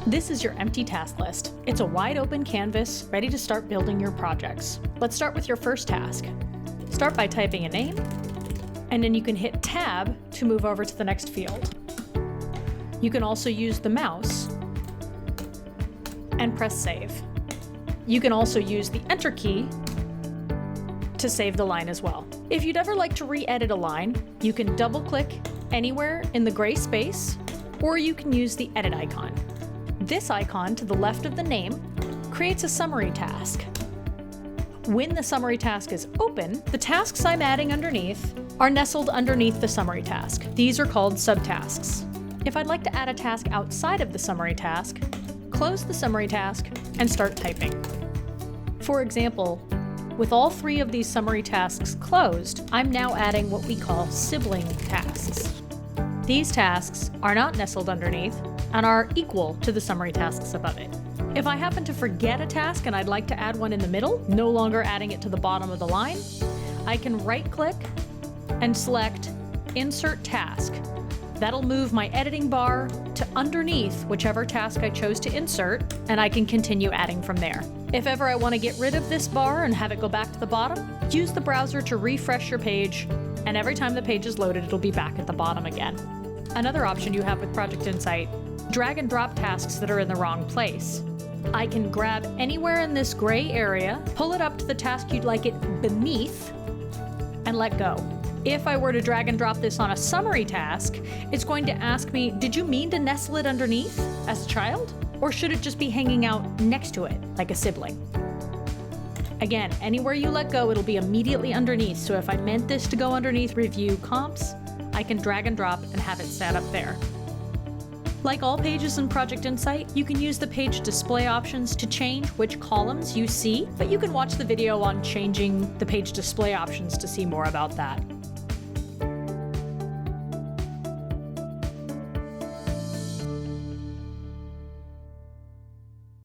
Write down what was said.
This is your empty task list. It's a wide open canvas, ready to start building your projects. Let's start with your first task. Start by typing a name, and then you can hit Tab to move over to the next field. You can also use the mouse and press Save. You can also use the Enter key to save the line as well. If you'd ever like to re-edit a line, you can double-click anywhere in the gray space, or you can use the Edit icon. This icon to the left of the name creates a summary task. When the summary task is open, the tasks I'm adding underneath are nestled underneath the summary task. These are called subtasks. If I'd like to add a task outside of the summary task, close the summary task and start typing. For example, with all three of these summary tasks closed, I'm now adding what we call sibling tasks. These tasks are not nestled underneath and are equal to the summary tasks above it. If I happen to forget a task and I'd like to add one in the middle, no longer adding it to the bottom of the line, I can right-click and select Insert Task. That'll move my editing bar to underneath whichever task I chose to insert, and I can continue adding from there. If ever I want to get rid of this bar and have it go back to the bottom, use the browser to refresh your page, and every time the page is loaded, it'll be back at the bottom again. Another option you have with Project Insight: drag and drop tasks that are in the wrong place. I can grab anywhere in this gray area, pull it up to the task you'd like it beneath, and let go. If I were to drag and drop this on a summary task, it's going to ask me, did you mean to nestle it underneath as a child? Or should it just be hanging out next to it, like a sibling? Again, anywhere you let go, it'll be immediately underneath, so if I meant this to go underneath Review Comps, I can drag and drop and have it set up there. Like all pages in Project Insight, you can use the page display options to change which columns you see, but you can watch the video on changing the page display options to see more about that.